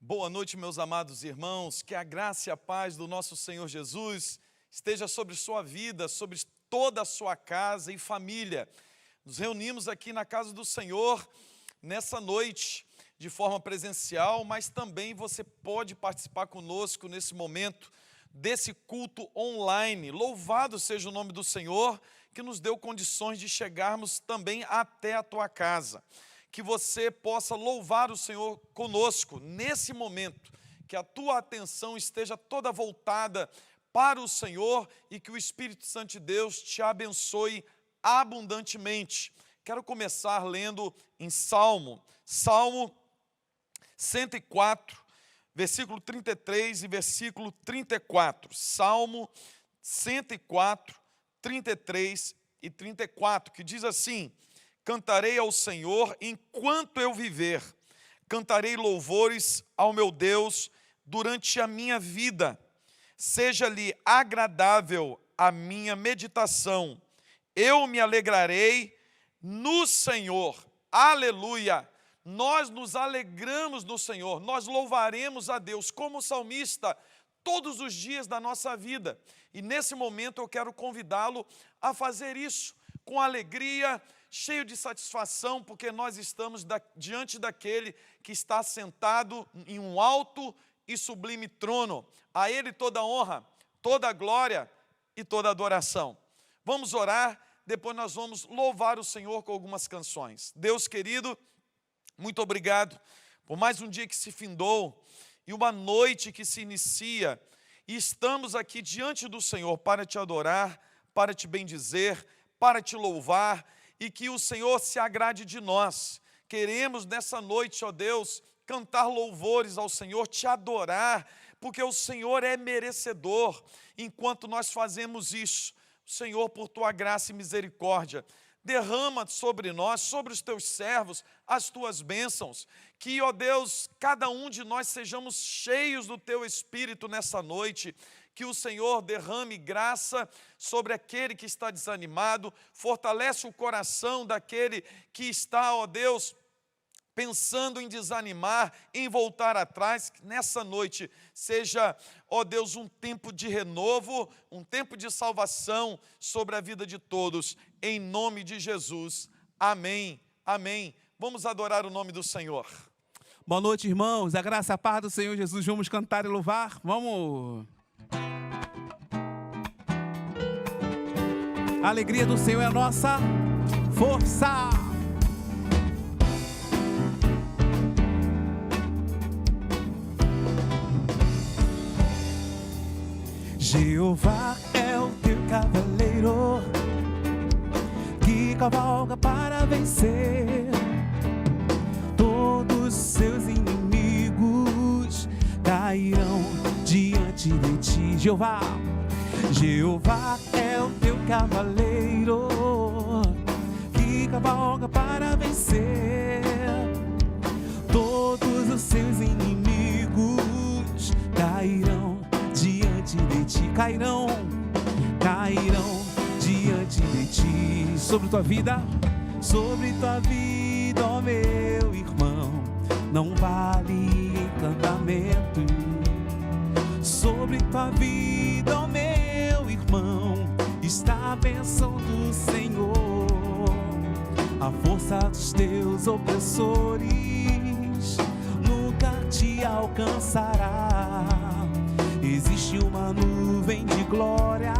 Boa noite, meus amados irmãos, que a graça e a paz do nosso Senhor Jesus esteja sobre sua vida, sobre toda a sua casa e família. Nos reunimos aqui na casa do Senhor nessa noite, de forma presencial, mas também você pode participar conosco nesse momento desse culto online. Louvado seja o nome do Senhor, que nos deu condições de chegarmos também até a tua casa. Que você possa louvar o Senhor conosco nesse momento, que a tua atenção esteja toda voltada para o Senhor e que o Espírito Santo de Deus te abençoe abundantemente. Quero começar lendo em Salmo 104, versículo 33 e versículo 34. Salmo 104, 33 e 34, que diz assim: cantarei ao Senhor enquanto eu viver, cantarei louvores ao meu Deus durante a minha vida. Seja-lhe agradável a minha meditação, eu me alegrarei no Senhor. Aleluia! Nós nos alegramos no Senhor, nós louvaremos a Deus como salmista todos os dias da nossa vida. E nesse momento eu quero convidá-lo a fazer isso com alegria, cheio de satisfação, porque nós estamos diante daquele que está sentado em um alto e sublime trono. A Ele toda honra, toda glória e toda adoração. Vamos orar, depois nós vamos louvar o Senhor com algumas canções. Deus querido, muito obrigado por mais um dia que se findou e uma noite que se inicia. E estamos aqui diante do Senhor para te adorar, para te bendizer, para te louvar, e que o Senhor se agrade de nós. Queremos nessa noite, ó Deus, cantar louvores ao Senhor, te adorar, porque o Senhor é merecedor. Enquanto nós fazemos isso, Senhor, por tua graça e misericórdia, derrama sobre nós, sobre os teus servos, as tuas bênçãos. Que, ó Deus, cada um de nós sejamos cheios do teu Espírito nessa noite. Que o Senhor derrame graça sobre aquele que está desanimado, fortalece o coração daquele que está, ó Deus, pensando em desanimar, em voltar atrás. Que nessa noite seja, ó Deus, um tempo de renovo, um tempo de salvação sobre a vida de todos, em nome de Jesus. Amém, amém. Vamos adorar o nome do Senhor. Boa noite, irmãos, a graça e a paz do Senhor Jesus. Vamos cantar e louvar? Vamos! A alegria do Senhor é a nossa força. Jeová é o teu cavaleiro que cavalga para vencer. Todos seus inimigos cairão diante de ti. Jeová é o teu cavaleiro que cavalga para vencer. Todos os seus inimigos cairão diante de ti. Cairão diante de ti. Sobre tua vida, ó meu irmão, não vale encantamento. Sobre tua vida, ó meu irmão, está a bênção do Senhor. A força dos teus opressores nunca te alcançará. Existe uma nuvem de glória,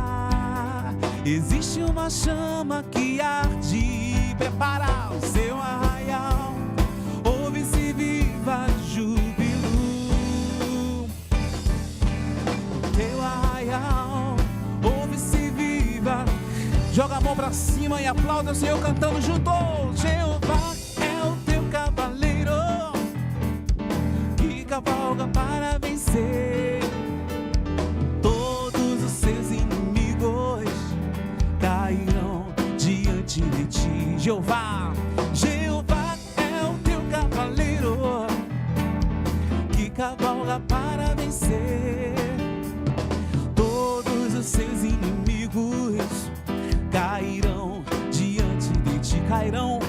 existe uma chama que arde. Prepara o seu arraial, ouve-se viva júbilo. Teu arraial, ouve-se viva. Joga a mão pra cima e aplauda o Senhor cantando junto. Jeová é o teu cavaleiro que cavalga para vencer. Todos os seus inimigos cairão diante de ti. Jeová é o teu cavaleiro que cavalga para vencer. Todos os seus inimigos cairão diante de ti. Cairão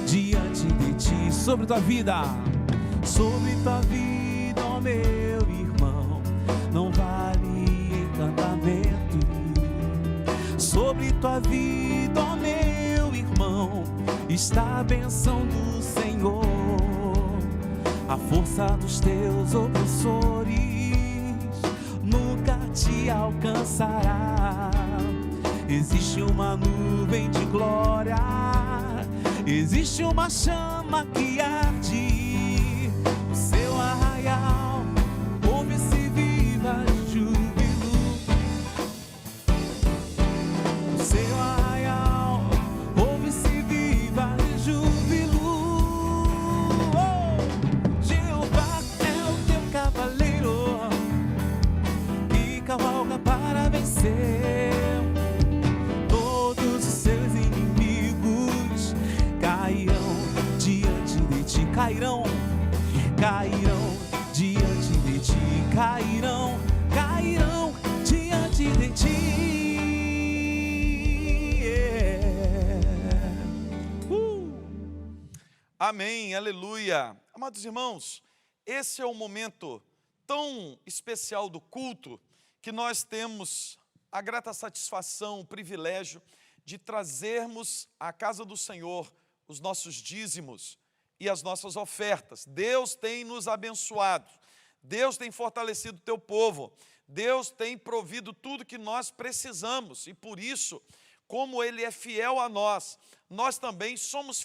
diante de ti. Sobre tua vida, sobre tua vida, ó meu irmão, não vale encantamento. Sobre tua vida, ó meu irmão, está a bênção do Senhor. A força dos teus opressores nunca te alcançará. Existe uma nuvem de glória, existe uma chama que arde. O seu arraial ouve-se viva júbilo. O seu arraial ouve-se viva júbilo. Oh! Jeová é o teu cavaleiro que cavalga para vencer. Cairão, cairão diante de ti, cairão, cairão diante de ti. Amém, aleluia. Amados irmãos, esse é o momento tão especial do culto que nós temos a grata satisfação, o privilégio de trazermos à casa do Senhor os nossos dízimos e as nossas ofertas. Deus tem nos abençoado, Deus tem fortalecido o teu povo, Deus tem provido tudo que nós precisamos, e por isso, como Ele é fiel a nós, nós também somos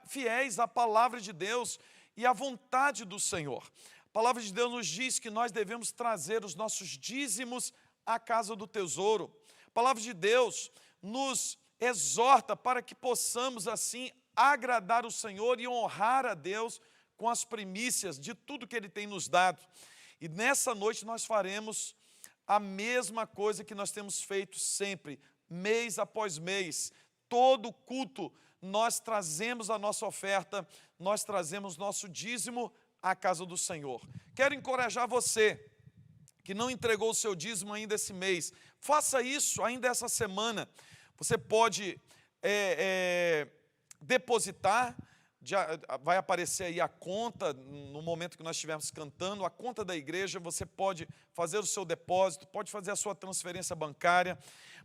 fiéis à palavra de Deus e à vontade do Senhor. A palavra de Deus nos diz que nós devemos trazer os nossos dízimos à casa do tesouro. A palavra de Deus nos exorta para que possamos assim agradar o Senhor e honrar a Deus com as primícias de tudo que Ele tem nos dado. E nessa noite nós faremos a mesma coisa que nós temos feito sempre, mês após mês. Todo culto nós trazemos a nossa oferta, nós trazemos nosso dízimo à casa do Senhor. Quero encorajar você que não entregou o seu dízimo ainda esse mês, faça isso ainda essa semana. Você pode depositar, vai aparecer aí a conta, no momento que nós estivermos cantando, a conta da igreja, você pode fazer o seu depósito, pode fazer a sua transferência bancária,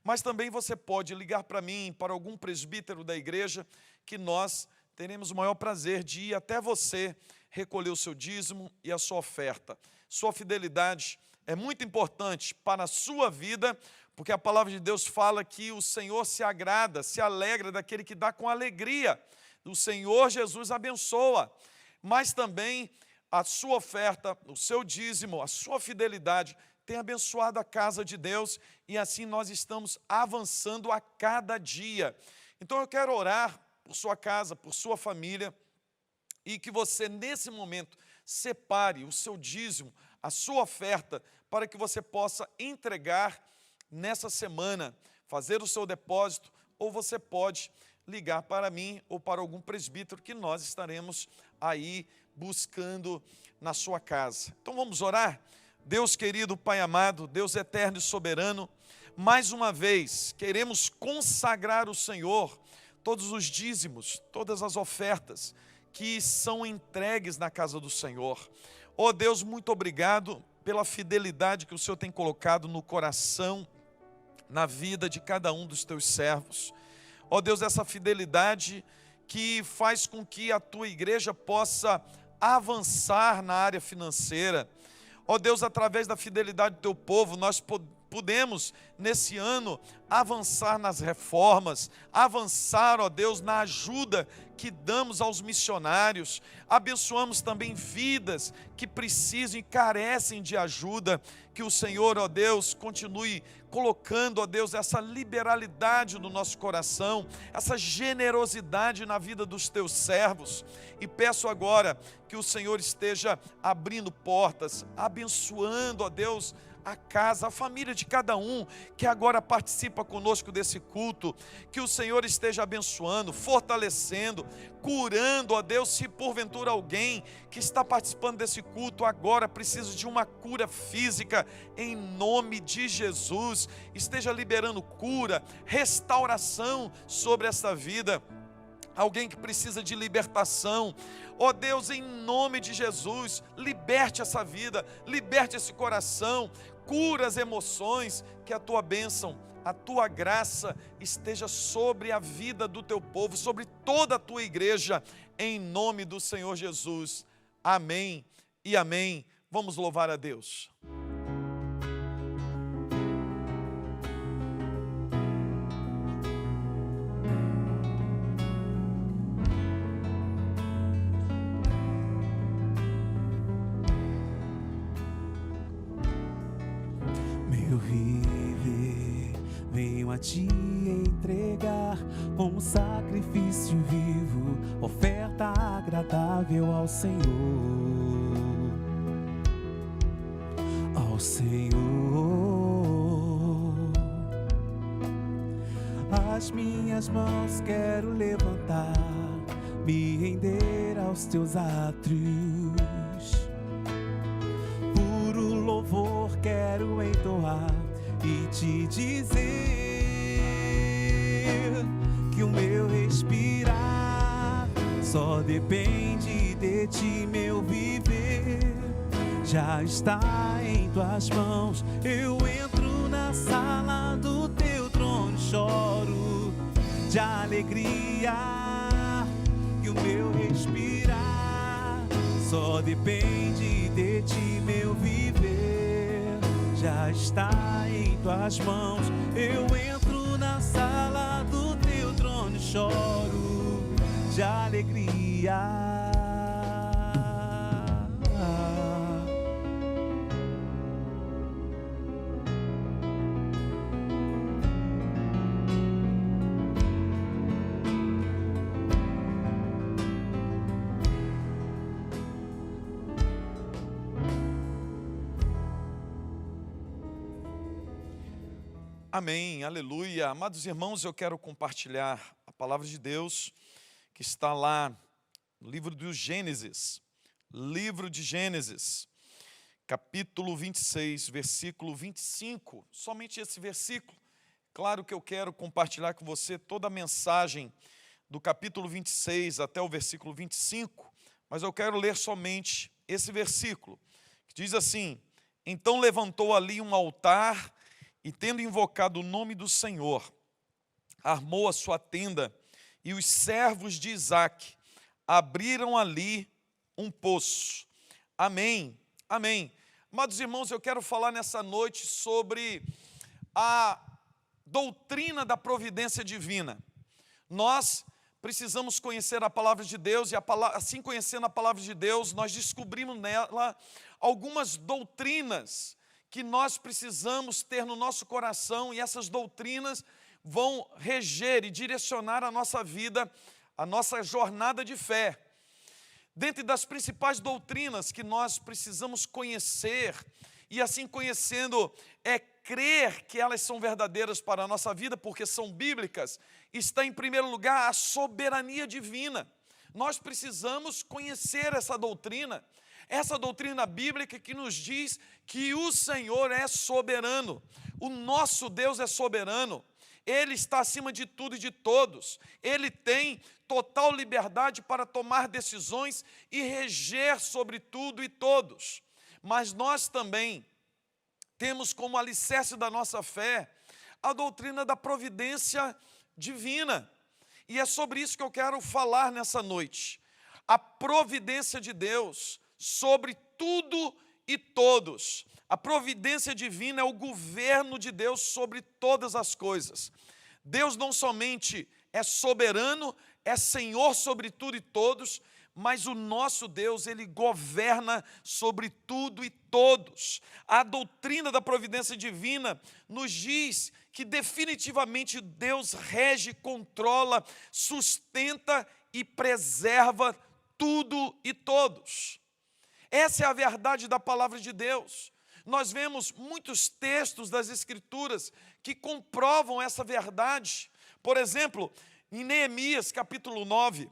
mas também você pode ligar para mim, para algum presbítero da igreja, que nós teremos o maior prazer de ir até você, recolher o seu dízimo e a sua oferta. Sua fidelidade é muito importante para a sua vida, porque a palavra de Deus fala que o Senhor se agrada, se alegra daquele que dá com alegria. O Senhor Jesus abençoa, mas também a sua oferta, o seu dízimo, a sua fidelidade tem abençoado a casa de Deus, e assim nós estamos avançando a cada dia. Então eu quero orar por sua casa, por sua família, e que você nesse momento separe o seu dízimo, a sua oferta, para que você possa entregar nessa semana, fazer o seu depósito, ou você pode ligar para mim ou para algum presbítero que nós estaremos aí buscando na sua casa. Então vamos orar? Deus querido, Pai amado, Deus eterno e soberano, mais uma vez queremos consagrar o Senhor, todos os dízimos, todas as ofertas que são entregues na casa do Senhor. Ó Deus, muito obrigado pela fidelidade que o Senhor tem colocado no coração, na vida de cada um dos teus servos. Ó Deus, essa fidelidade que faz com que a tua igreja possa avançar na área financeira. Ó Deus, através da fidelidade do teu povo, nós podemos, nesse ano, avançar nas reformas, avançar, ó Deus, na ajuda que damos aos missionários. Abençoamos também vidas que precisam e carecem de ajuda. Que o Senhor, ó Deus, continue colocando, ó Deus, essa liberalidade no nosso coração, essa generosidade na vida dos teus servos. E peço agora que o Senhor esteja abrindo portas, abençoando, ó Deus, a casa, a família de cada um que agora participa conosco desse culto. Que o Senhor esteja abençoando, fortalecendo, curando, ó Deus, se porventura alguém que está participando desse culto agora precisa de uma cura física, em nome de Jesus, esteja liberando cura, restauração sobre essa vida. alguém que precisa de libertação. Ó Deus, em nome de Jesus, liberte essa vida, liberte esse coração, cura as emoções, que a tua bênção, a tua graça esteja sobre a vida do teu povo, sobre toda a tua igreja, em nome do Senhor Jesus. Amém e amém. Vamos louvar a Deus. Meu viver, venho a te entregar como sacrifício vivo, oferta agradável ao Senhor. Ao Senhor. As minhas mãos quero levantar, me render aos teus átrios. Puro louvor quero entoar e te dizer que o meu respirar só depende de ti, meu viver já está em tuas mãos. Eu entro na sala do teu trono, choro de alegria, que o meu respirar só depende de ti, meu viver já está em tuas mãos. Eu entro na sala do teu trono, choro de alegria. Amém, aleluia. Amados irmãos, eu quero compartilhar a palavra de Deus que está lá no livro do Gênesis, capítulo 26, versículo 25, somente esse versículo. Claro que eu quero compartilhar com você toda a mensagem do capítulo 26 até o versículo 25, mas eu quero ler somente esse versículo, que diz assim: então levantou ali um altar, e tendo invocado o nome do Senhor, armou a sua tenda, e os servos de Isaque abriram ali um poço. Amém, amém. Amados irmãos, eu quero falar nessa noite sobre a doutrina da providência divina. Nós precisamos conhecer a palavra de Deus, e assim conhecendo a palavra de Deus, nós descobrimos nela algumas doutrinas que nós precisamos ter no nosso coração, e essas doutrinas vão reger e direcionar a nossa vida, a nossa jornada de fé. Dentre das principais doutrinas que nós precisamos conhecer, e assim conhecendo, crer que elas são verdadeiras para a nossa vida, porque são bíblicas, está em primeiro lugar a soberania divina. Nós precisamos conhecer essa doutrina bíblica que nos diz que o Senhor é soberano, o nosso Deus é soberano, Ele está acima de tudo e de todos, Ele tem total liberdade para tomar decisões e reger sobre tudo e todos. Mas nós também temos como alicerce da nossa fé a doutrina da providência divina, e é sobre isso que eu quero falar nessa noite. A providência de Deus sobre tudo e todos. A providência divina é o governo de Deus sobre todas as coisas. Deus não somente é soberano, é Senhor sobre tudo e todos, mas o nosso Deus, Ele governa sobre tudo e todos. A doutrina da providência divina nos diz que definitivamente Deus rege, controla, sustenta e preserva tudo e todos. Essa é a verdade da palavra de Deus. Nós vemos muitos textos das Escrituras que comprovam essa verdade. Por exemplo, em Neemias capítulo 9,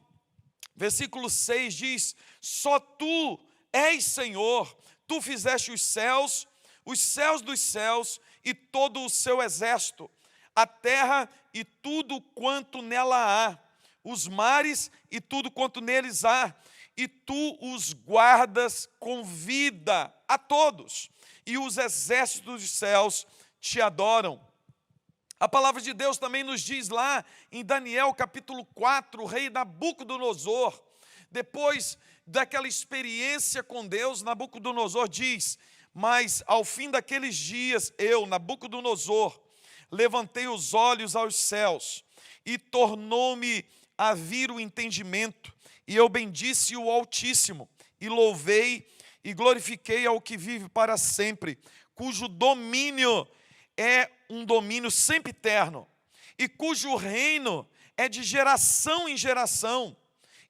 versículo 6 diz: só tu és Senhor, tu fizeste os céus dos céus e todo o seu exército, a terra e tudo quanto nela há, os mares e tudo quanto neles há, e tu os guardas com vida a todos, e os exércitos dos céus te adoram. A palavra de Deus também nos diz lá em Daniel capítulo 4, o rei Nabucodonosor, depois daquela experiência com Deus, Nabucodonosor diz: mas ao fim daqueles dias, eu, Nabucodonosor, levantei os olhos aos céus, e tornou-me a vir o entendimento, e eu bendisse o Altíssimo, e louvei e glorifiquei ao que vive para sempre, cujo domínio é um domínio sempre eterno, e cujo reino é de geração em geração,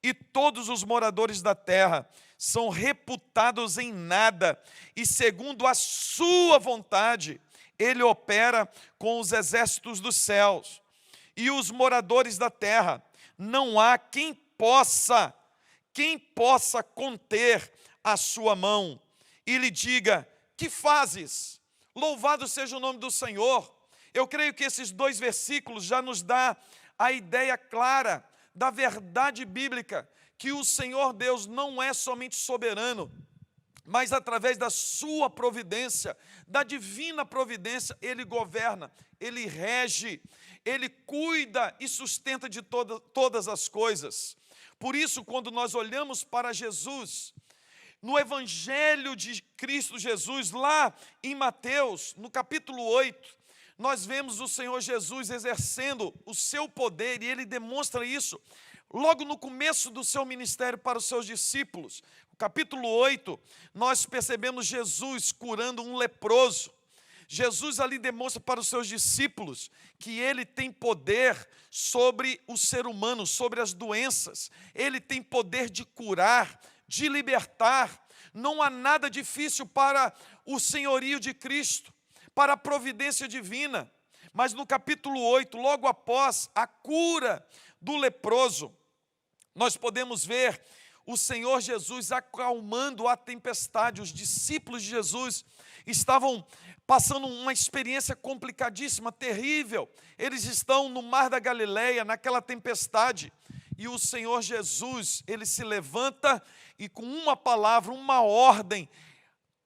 e todos os moradores da terra são reputados em nada, e segundo a sua vontade, ele opera com os exércitos dos céus, e os moradores da terra, não há quem possa conter a sua mão, e lhe diga: que fazes? Louvado seja o nome do Senhor. Eu creio que esses 2 versículos já nos dá a ideia clara da verdade bíblica, que o Senhor Deus não é somente soberano, mas através da sua providência, da divina providência, Ele governa, Ele rege, Ele cuida e sustenta de todas as coisas. Por isso, quando nós olhamos para Jesus, no Evangelho de Cristo Jesus, lá em Mateus, no capítulo 8, nós vemos o Senhor Jesus exercendo o seu poder, e Ele demonstra isso logo no começo do seu ministério para os seus discípulos. No capítulo 8, nós percebemos Jesus curando um leproso. Jesus ali demonstra para os seus discípulos que Ele tem poder sobre o ser humano, sobre as doenças. Ele tem poder de curar, de libertar. Não há nada difícil para o senhorio de Cristo, para a providência divina. Mas no capítulo 8, logo após a cura do leproso, nós podemos ver o Senhor Jesus acalmando a tempestade. Os discípulos de Jesus estavam passando uma experiência complicadíssima, terrível. Eles estão no mar da Galileia, naquela tempestade, e o Senhor Jesus, Ele se levanta e com uma palavra, uma ordem,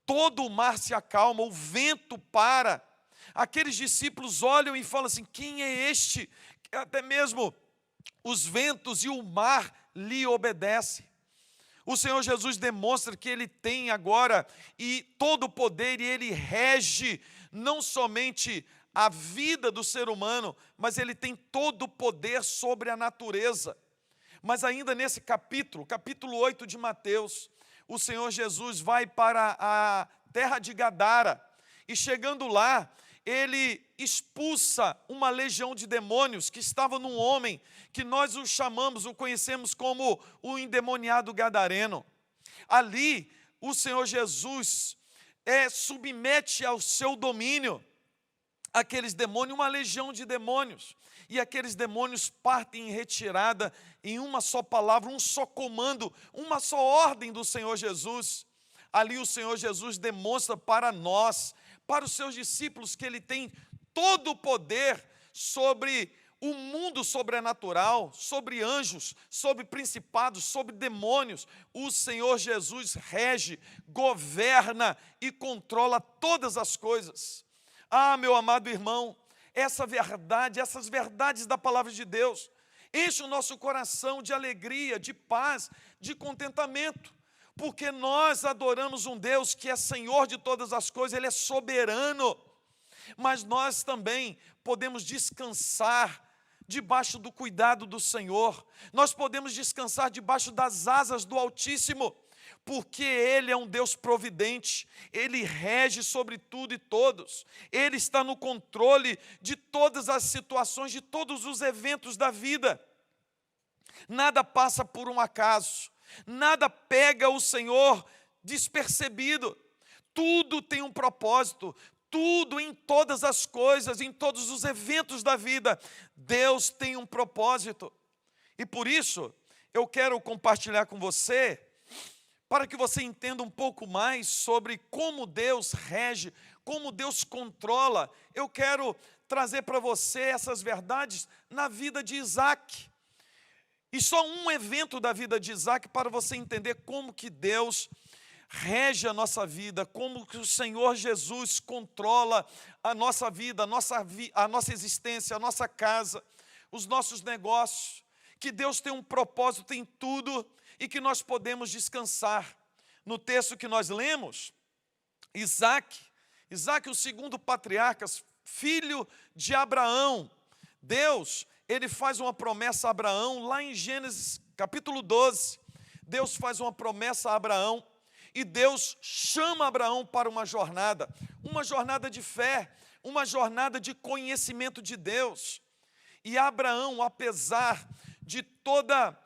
todo o mar se acalma, o vento para. Aqueles discípulos olham e falam assim: quem é este? Até mesmo os ventos e o mar lhe obedecem. O Senhor Jesus demonstra que Ele tem agora e todo o poder, e Ele rege não somente a vida do ser humano, mas Ele tem todo o poder sobre a natureza. Mas ainda nesse capítulo 8 de Mateus, o Senhor Jesus vai para a terra de Gadara, e chegando lá, Ele expulsa uma legião de demônios que estava num homem, que nós o conhecemos como o endemoniado gadareno. Ali, o Senhor Jesus submete ao seu domínio aqueles demônios, uma legião de demônios, e aqueles demônios partem em retirada em uma só palavra, um só comando, uma só ordem do Senhor Jesus. Ali o Senhor Jesus demonstra para nós, para os seus discípulos, que Ele tem todo o poder sobre o mundo sobrenatural, sobre anjos, sobre principados, sobre demônios. O Senhor Jesus rege, governa e controla todas as coisas. Ah, meu amado irmão, essa verdade, essas verdades da palavra de Deus, enche o nosso coração de alegria, de paz, de contentamento, porque nós adoramos um Deus que é Senhor de todas as coisas, Ele é soberano, mas nós também podemos descansar debaixo do cuidado do Senhor, nós podemos descansar debaixo das asas do Altíssimo, porque Ele é um Deus providente, Ele rege sobre tudo e todos, Ele está no controle de todas as situações, de todos os eventos da vida. Nada passa por um acaso, nada pega o Senhor despercebido, tudo tem um propósito, tudo, em todas as coisas, em todos os eventos da vida, Deus tem um propósito. E por isso, eu quero compartilhar com você, para que você entenda um pouco mais sobre como Deus rege, como Deus controla. Eu quero trazer para você essas verdades na vida de Isaac. E só um evento da vida de Isaac para você entender como que Deus rege a nossa vida, como que o Senhor Jesus controla a nossa vida, a nossa existência, a nossa casa, os nossos negócios, que Deus tem um propósito em tudo e que nós podemos descansar. No texto que nós lemos, Isaac, o segundo patriarca, filho de Abraão, Deus, ele faz uma promessa a Abraão, lá em Gênesis capítulo 12, Deus faz uma promessa a Abraão, e Deus chama Abraão para uma jornada de fé, uma jornada de conhecimento de Deus. E Abraão, apesar de toda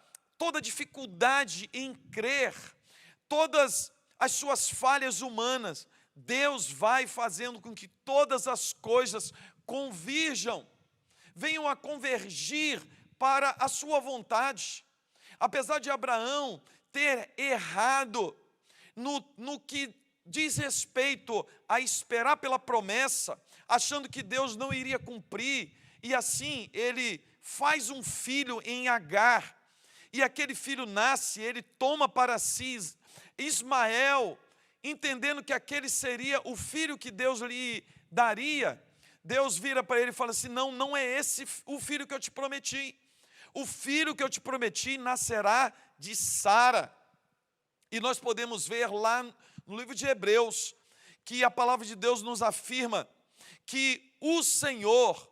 dificuldade em crer, todas as suas falhas humanas, Deus vai fazendo com que todas as coisas convirjam, venham a convergir para a sua vontade. Apesar de Abraão ter errado no que diz respeito a esperar pela promessa, achando que Deus não iria cumprir, e assim ele faz um filho em Agar, e aquele filho nasce, ele toma para si Ismael, entendendo que aquele seria o filho que Deus lhe daria. Deus vira para ele e fala assim: não é esse o filho que eu te prometi. O filho que eu te prometi nascerá de Sara. E nós podemos ver lá no livro de Hebreus, que a palavra de Deus nos afirma que o Senhor,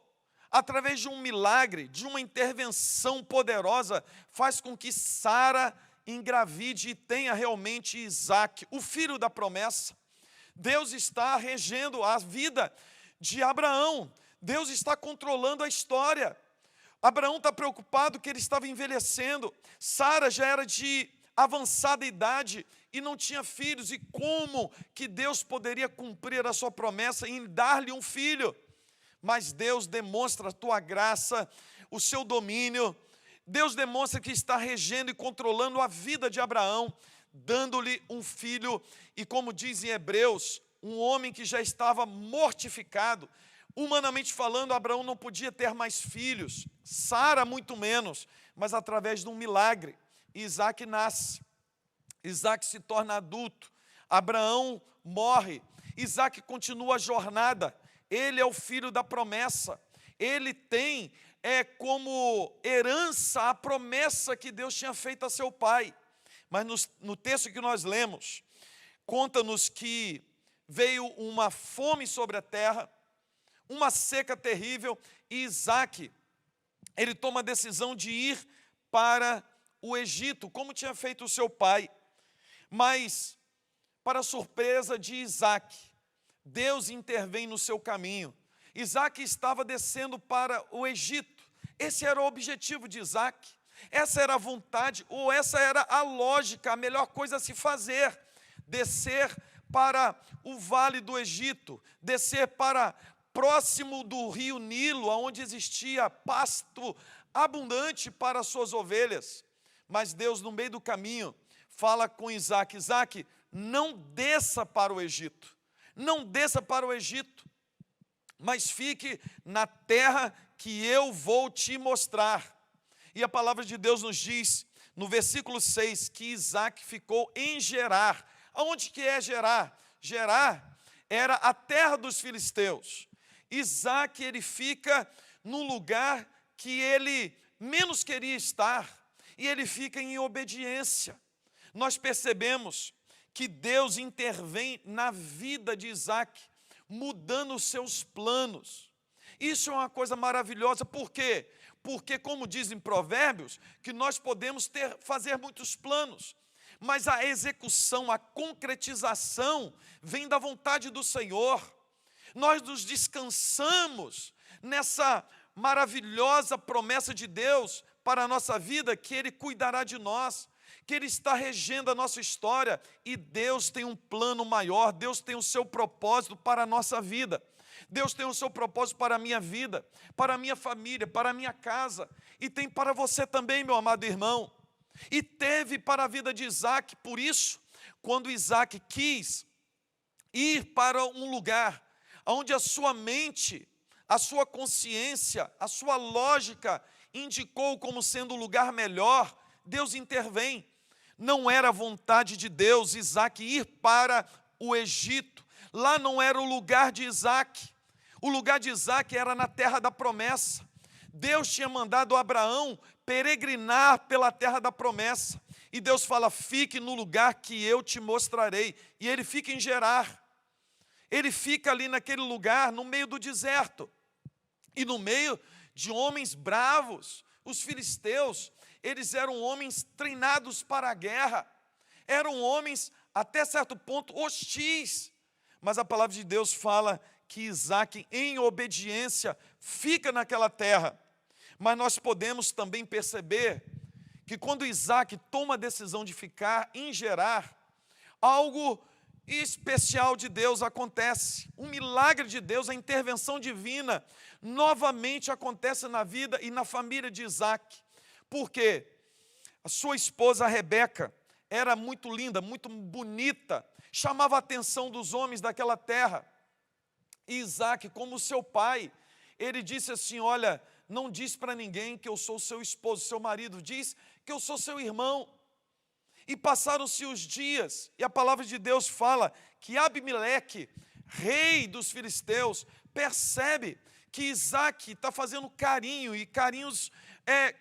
através de um milagre, de uma intervenção poderosa, faz com que Sara engravide e tenha realmente Isaac, o filho da promessa. Deus está regendo a vida de Abraão, Deus está controlando a história. Abraão está preocupado que ele estava envelhecendo, Sara já era de avançada idade e não tinha filhos, e como que Deus poderia cumprir a sua promessa em dar-lhe um filho? Mas Deus demonstra a tua graça, o seu domínio. Deus demonstra que está regendo e controlando a vida de Abraão, dando-lhe um filho, e como diz em Hebreus, um homem que já estava mortificado. Humanamente falando, Abraão não podia ter mais filhos, Sara muito menos, mas através de um milagre, Isaac nasce, Isaac se torna adulto, Abraão morre, Isaac continua a jornada, ele é o filho da promessa, ele tem como herança a promessa que Deus tinha feito a seu pai. Mas no texto que nós lemos, conta-nos que veio uma fome sobre a terra, uma seca terrível, e Isaac, ele toma a decisão de ir para o Egito, como tinha feito o seu pai. Mas, para a surpresa de Isaac, Deus intervém no seu caminho. Isaac estava descendo para o Egito. Esse era o objetivo de Isaac. Essa era a vontade, ou essa era a lógica, a melhor coisa a se fazer. Descer para o vale do Egito, descer para próximo do rio Nilo, onde existia pasto abundante para as suas ovelhas. Mas Deus, no meio do caminho, fala com Isaac: Isaac, não desça para o Egito, não desça para o Egito, mas fique na terra que eu vou te mostrar. E a palavra de Deus nos diz, no versículo 6, que Isaac ficou em Gerar. Aonde que é Gerar? Gerar era a terra dos filisteus. Isaac, ele fica no lugar que ele menos queria estar, e ele fica em obediência. Nós percebemos que Deus intervém na vida de Isaac, mudando os seus planos. Isso é uma coisa maravilhosa. Por quê? Porque, como dizem Provérbios, que nós podemos fazer muitos planos, mas a execução, a concretização vem da vontade do Senhor. Nós nos descansamos nessa maravilhosa promessa de Deus para a nossa vida, que Ele cuidará de nós, que Ele está regendo a nossa história, e Deus tem um plano maior, Deus tem o seu propósito para a nossa vida. Deus tem o seu propósito para a minha vida, para a minha família, para a minha casa, e tem para você também, meu amado irmão. E teve para a vida de Isaac. Por isso, quando Isaac quis ir para um lugar onde a sua mente, a sua consciência, a sua lógica indicou como sendo o lugar melhor, Deus intervém. Não era vontade de Deus Isaac ir para o Egito. Lá não era o lugar de Isaac. O lugar de Isaac era na terra da promessa. Deus tinha mandado Abraão peregrinar pela terra da promessa. E Deus fala, fique no lugar que eu te mostrarei. E ele fica em Gerar. Ele fica ali naquele lugar, no meio do deserto. E no meio de homens bravos, os filisteus, eles eram homens treinados para a guerra. Eram homens, até certo ponto, hostis. Mas a palavra de Deus fala que Isaac, em obediência, fica naquela terra. Mas nós podemos também perceber que quando Isaac toma a decisão de ficar em Gerar, algo especial de Deus acontece. Um milagre de Deus, a intervenção divina, novamente acontece na vida e na família de Isaac. Por quê? A sua esposa Rebeca era muito linda, muito bonita, chamava a atenção dos homens daquela terra. E Isaac, como seu pai, ele disse assim, olha, não diz para ninguém que eu sou seu esposo, seu marido, diz que eu sou seu irmão. E passaram-se os dias, e a palavra de Deus fala que Abimeleque, rei dos filisteus, percebe que Isaac está fazendo carinho, e carinhos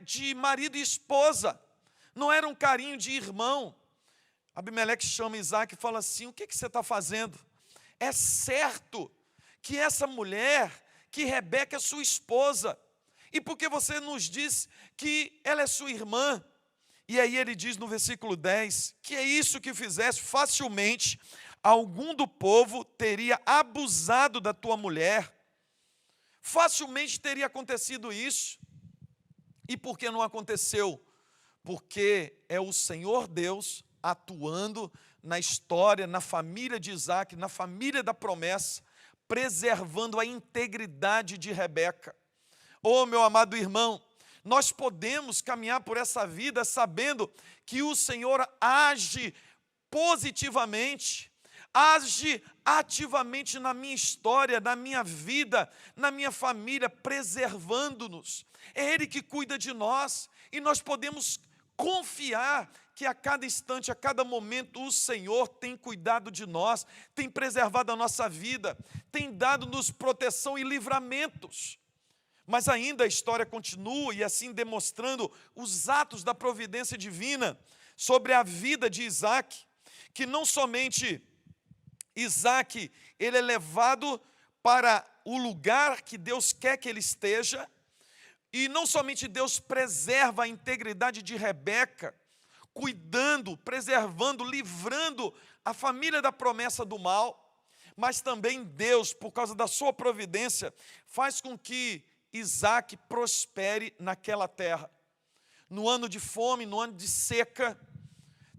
de marido e esposa, não era um carinho de irmão. Abimeleque chama Isaac e fala assim, o que você está fazendo? É certo que essa mulher, que Rebeca é sua esposa, e porque você nos diz que ela é sua irmã? E aí ele diz no versículo 10, que é isso que fizesse, facilmente algum do povo teria abusado da tua mulher. Facilmente teria acontecido isso. E por que não aconteceu? Porque é o Senhor Deus atuando na história, na família de Isaac, na família da promessa, preservando a integridade de Rebeca. Oh, meu amado irmão, nós podemos caminhar por essa vida sabendo que o Senhor age positivamente, age ativamente na minha história, na minha vida, na minha família, preservando-nos. É Ele que cuida de nós e nós podemos confiar que a cada instante, a cada momento, o Senhor tem cuidado de nós, tem preservado a nossa vida, tem dado-nos proteção e livramentos. Mas ainda a história continua e assim demonstrando os atos da providência divina sobre a vida de Isaac, que não somente Isaac, ele é levado para o lugar que Deus quer que ele esteja, e não somente Deus preserva a integridade de Rebeca, cuidando, preservando, livrando a família da promessa do mal, mas também Deus, por causa da sua providência, faz com que Isaac prospere naquela terra. No ano de fome, no ano de seca,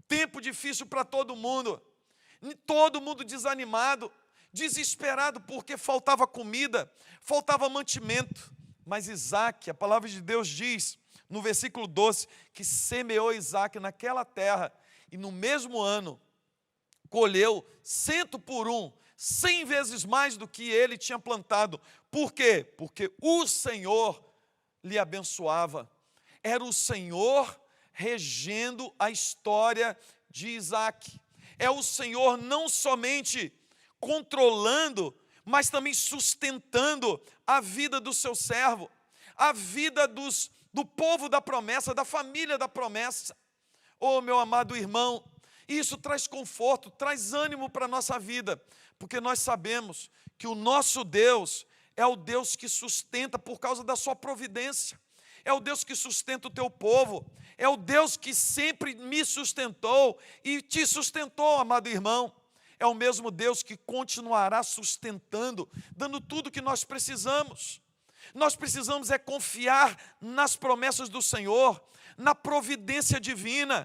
tempo difícil para todo mundo desanimado, desesperado porque faltava comida, faltava mantimento. Mas Isaac, a palavra de Deus diz, no versículo 12, que semeou Isaac naquela terra e no mesmo ano colheu 100 por 1, 100 vezes mais do que ele tinha plantado. Por quê? Porque o Senhor lhe abençoava. Era o Senhor regendo a história de Isaac. É o Senhor não somente controlando, mas também sustentando a vida do seu servo, a vida do povo da promessa, da família da promessa. Oh, meu amado irmão, isso traz conforto, traz ânimo para a nossa vida, porque nós sabemos que o nosso Deus é o Deus que sustenta por causa da sua providência, é o Deus que sustenta o teu povo, é o Deus que sempre me sustentou e te sustentou, amado irmão. É o mesmo Deus que continuará sustentando, dando tudo que nós precisamos. Nós precisamos é confiar nas promessas do Senhor, na providência divina.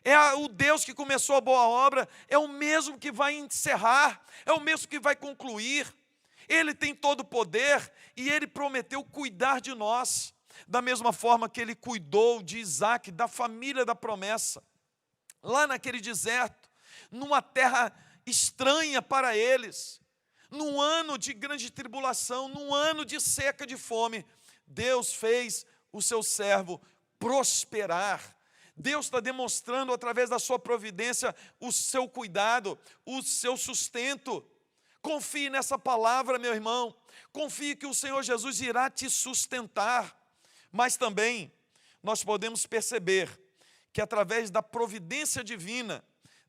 É o Deus que começou a boa obra, é o mesmo que vai encerrar, é o mesmo que vai concluir. Ele tem todo o poder e Ele prometeu cuidar de nós, da mesma forma que Ele cuidou de Isaac, da família da promessa, lá naquele deserto, numa terra estranha para eles, num ano de grande tribulação, num ano de seca, de fome. Deus fez o seu servo prosperar. Deus está demonstrando através da sua providência o seu cuidado, o seu sustento. Confie nessa palavra, meu irmão. Confie que o Senhor Jesus irá te sustentar. Mas também nós podemos perceber que através da providência divina,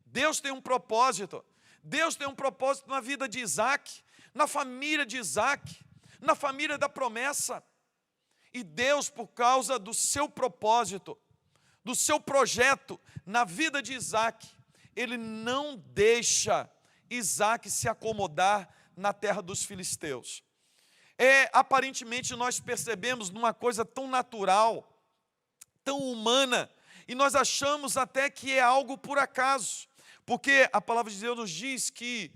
Deus tem um propósito. Deus tem um propósito na vida de Isaac, na família de Isaac, na família da promessa. E Deus, por causa do seu propósito, do seu projeto na vida de Isaac, Ele não deixa Isaac se acomodar na terra dos filisteus. Aparentemente nós percebemos numa coisa tão natural, tão humana, e nós achamos até que é algo por acaso, porque a palavra de Deus nos diz que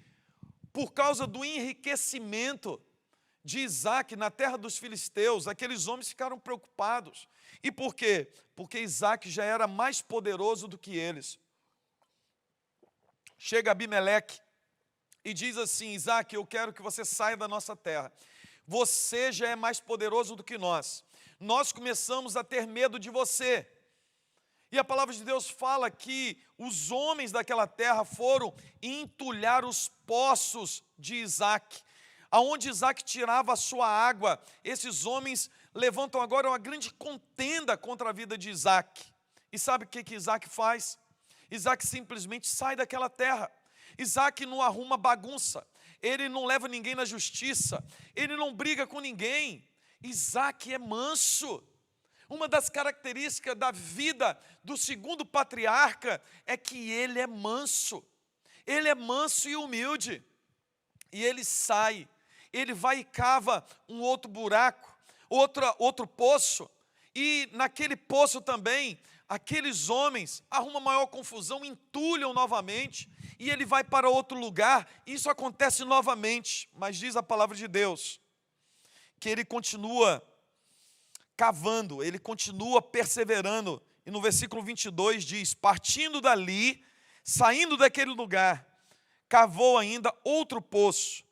por causa do enriquecimento de Isaac na terra dos filisteus, aqueles homens ficaram preocupados. E por quê? Porque Isaac já era mais poderoso do que eles. Chega Abimeleque e diz assim: Isaac, eu quero que você saia da nossa terra. Você já é mais poderoso do que nós. Nós começamos a ter medo de você. E a palavra de Deus fala que os homens daquela terra foram entulhar os poços de Isaac, aonde Isaac tirava a sua água. Esses homens levantam agora uma grande contenda contra a vida de Isaac. E sabe o que Isaac faz? Isaac simplesmente sai daquela terra. Isaac não arruma bagunça, ele não leva ninguém na justiça, ele não briga com ninguém. Isaac é manso. Uma das características da vida do segundo patriarca é que ele é manso. Ele é manso e humilde. E ele sai, ele vai e cava um outro buraco, outro poço. E naquele poço também, aqueles homens arrumam maior confusão, entulham novamente. E ele vai para outro lugar, e isso acontece novamente. Mas diz a palavra de Deus que ele continua cavando, ele continua perseverando. E no versículo 22 diz: partindo dali, saindo daquele lugar, cavou ainda outro poço.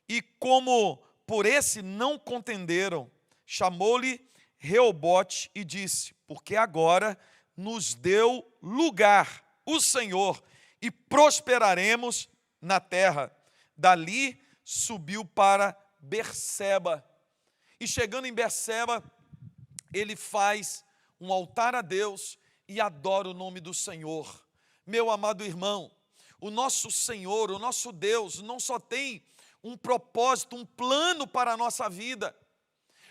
E como por esse não contenderam, chamou-lhe Reobote e disse: porque agora nos deu lugar o Senhor, e prosperaremos na terra. Dali subiu para Berseba. E chegando em Berseba, ele faz um altar a Deus e adora o nome do Senhor. Meu amado irmão, o nosso Senhor, o nosso Deus, não só tem um propósito, um plano para a nossa vida,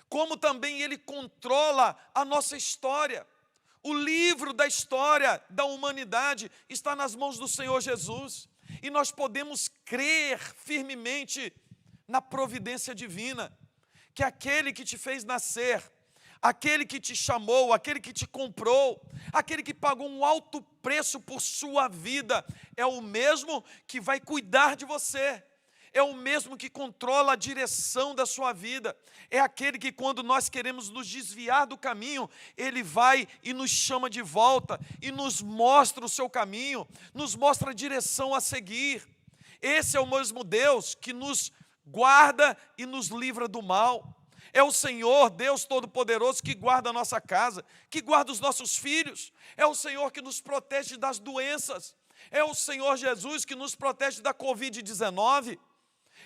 como também Ele controla a nossa história. O livro da história da humanidade está nas mãos do Senhor Jesus. E nós podemos crer firmemente na providência divina, que aquele que te fez nascer, aquele que te chamou, aquele que te comprou, aquele que pagou um alto preço por sua vida, é o mesmo que vai cuidar de você. É o mesmo que controla a direção da sua vida. É aquele que, quando nós queremos nos desviar do caminho, Ele vai e nos chama de volta e nos mostra o seu caminho, nos mostra a direção a seguir. Esse é o mesmo Deus que nos guarda e nos livra do mal. É o Senhor, Deus Todo-Poderoso, que guarda a nossa casa, que guarda os nossos filhos. É o Senhor que nos protege das doenças. É o Senhor Jesus que nos protege da Covid-19.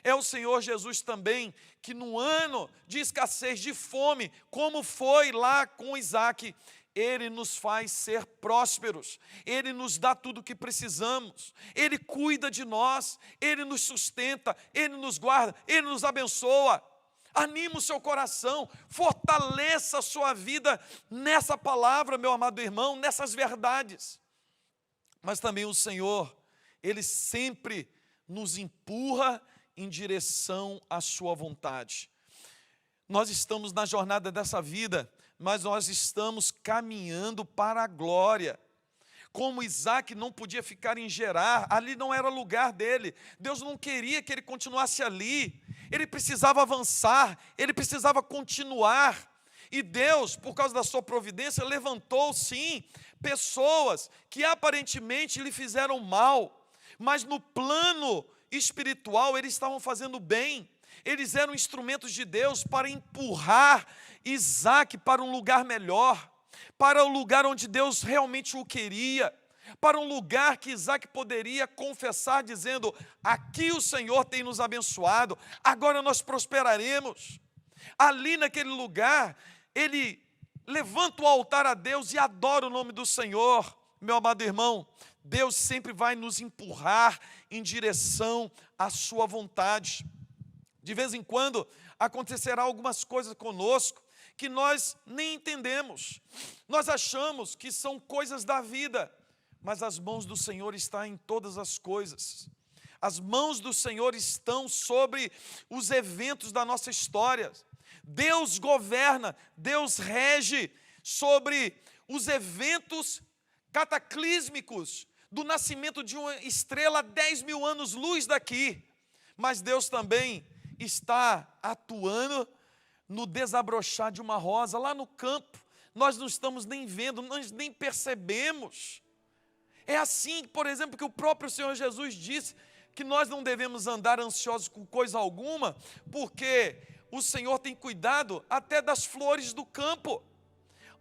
É o Senhor Jesus também que no ano de escassez, de fome, como foi lá com Isaac, Ele nos faz ser prósperos, Ele nos dá tudo o que precisamos, Ele cuida de nós, Ele nos sustenta, Ele nos guarda, Ele nos abençoa. Anime o seu coração, fortaleça a sua vida nessa palavra, meu amado irmão, nessas verdades. Mas também o Senhor, Ele sempre nos empurra em direção à sua vontade. Nós estamos na jornada dessa vida, mas nós estamos caminhando para a glória. Como Isaac não podia ficar em Gerar, ali não era lugar dele. Deus não queria que ele continuasse ali. Ele precisava avançar, ele precisava continuar. E Deus, por causa da sua providência, levantou sim pessoas que aparentemente lhe fizeram mal, mas no plano espiritual eles estavam fazendo bem. Eles eram instrumentos de Deus para empurrar Isaac para um lugar melhor, para o lugar onde Deus realmente o queria, para um lugar que Isaac poderia confessar dizendo: aqui o Senhor tem nos abençoado, agora nós prosperaremos. Ali naquele lugar, ele levanta o altar a Deus e adora o nome do Senhor. Meu amado irmão, Deus sempre vai nos empurrar em direção à sua vontade. De vez em quando acontecerá algumas coisas conosco que nós nem entendemos. Nós achamos que são coisas da vida, mas as mãos do Senhor estão em todas as coisas. As mãos do Senhor estão sobre os eventos da nossa história. Deus governa, Deus rege sobre os eventos cataclísmicos do nascimento de uma estrela a 10 mil anos-luz daqui. Mas Deus também está atuando no desabrochar de uma rosa lá no campo. Nós não estamos nem vendo, nós nem percebemos. É assim, por exemplo, que o próprio Senhor Jesus disse que nós não devemos andar ansiosos com coisa alguma, porque o Senhor tem cuidado até das flores do campo.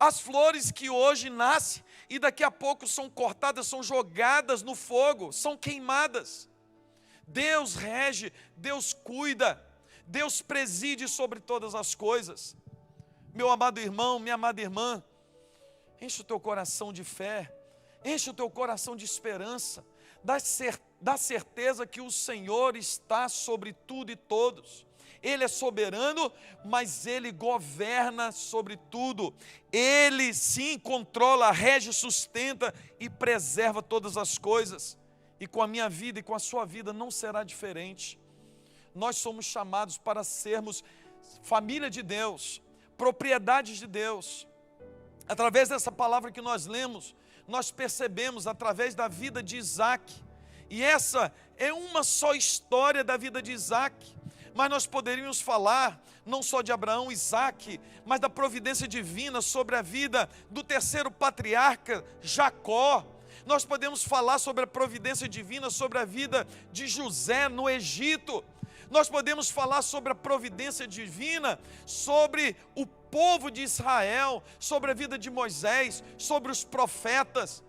As flores que hoje nascem e daqui a pouco são cortadas, são jogadas no fogo, são queimadas. Deus rege, Deus cuida, Deus preside sobre todas as coisas. Meu amado irmão, minha amada irmã, enche o teu coração de fé, enche o teu coração de esperança, dá certeza que o Senhor está sobre tudo e todos. Ele é soberano, mas Ele governa sobre tudo. Ele sim controla, rege, sustenta e preserva todas as coisas. E com a minha vida e com a sua vida não será diferente. Nós somos chamados para sermos família de Deus, propriedade de Deus. Através dessa palavra que nós lemos, nós percebemos através da vida de Isaac. E essa é uma só história da vida de Isaac. Mas nós poderíamos falar não só de Abraão, Isaac, mas da providência divina sobre a vida do terceiro patriarca, Jacó. Nós podemos falar sobre a providência divina sobre a vida de José no Egito. Nós podemos falar sobre a providência divina sobre o povo de Israel, sobre a vida de Moisés, sobre os profetas.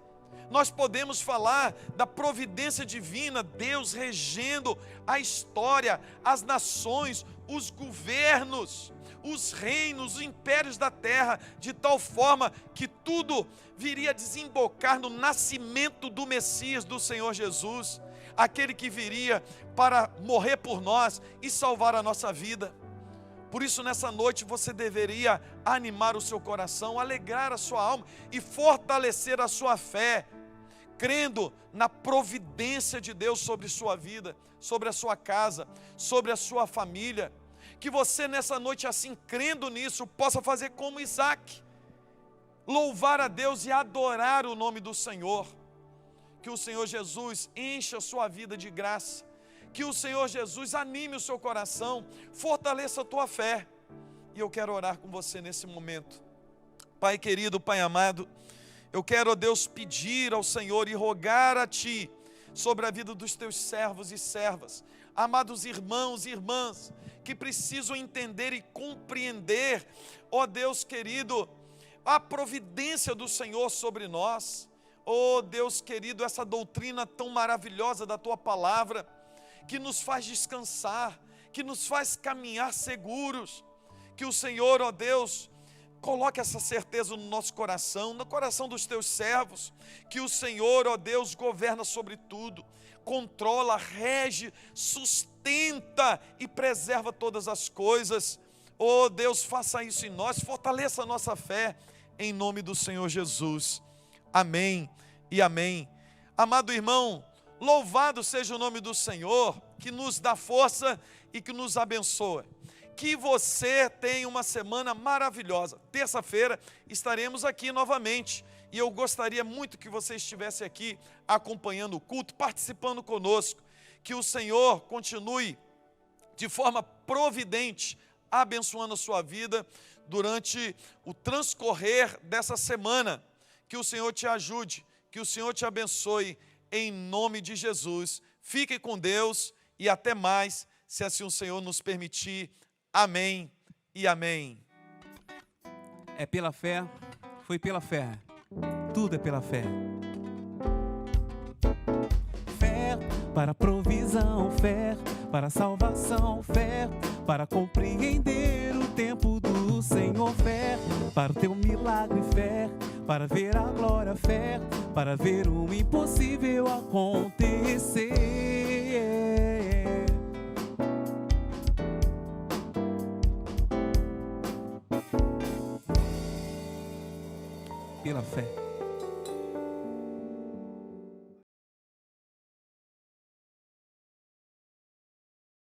Nós podemos falar da providência divina, Deus regendo a história, as nações, os governos, os reinos, os impérios da terra, de tal forma que tudo viria a desembocar no nascimento do Messias, do Senhor Jesus, aquele que viria para morrer por nós e salvar a nossa vida. Por isso, nessa noite, você deveria animar o seu coração, alegrar a sua alma e fortalecer a sua fé, crendo na providência de Deus sobre sua vida, sobre a sua casa, sobre a sua família. Que você nessa noite, assim, crendo nisso, possa fazer como Isaac, louvar a Deus e adorar o nome do Senhor. Que o Senhor Jesus encha a sua vida de graça, que o Senhor Jesus anime o seu coração, fortaleça a tua fé. E eu quero orar com você nesse momento. Pai querido, Pai amado, eu quero, ó Deus, pedir ao Senhor e rogar a Ti sobre a vida dos Teus servos e servas, amados irmãos e irmãs, que precisam entender e compreender, ó Deus querido, a providência do Senhor sobre nós. Ó Deus querido, essa doutrina tão maravilhosa da Tua palavra, que nos faz descansar, que nos faz caminhar seguros, que o Senhor, ó Deus, coloque essa certeza no nosso coração, no coração dos Teus servos, que o Senhor, ó Deus, governa sobre tudo, controla, rege, sustenta e preserva todas as coisas. Ó Deus, faça isso em nós, fortaleça a nossa fé, em nome do Senhor Jesus. Amém e amém. Amado irmão, louvado seja o nome do Senhor, que nos dá força e que nos abençoa. Que você tenha uma semana maravilhosa. Terça-feira estaremos aqui novamente. E eu gostaria muito que você estivesse aqui acompanhando o culto, participando conosco. Que o Senhor continue de forma providente, abençoando a sua vida durante o transcorrer dessa semana. Que o Senhor te ajude, que o Senhor te abençoe, em nome de Jesus. Fique com Deus e até mais, se assim o Senhor nos permitir. Amém e amém. É pela fé, foi pela fé, tudo é pela fé. Fé para provisão, fé para salvação, fé para compreender o tempo do Senhor, fé para o teu milagre, fé para ver a glória, fé para ver o impossível acontecer. Pela fé.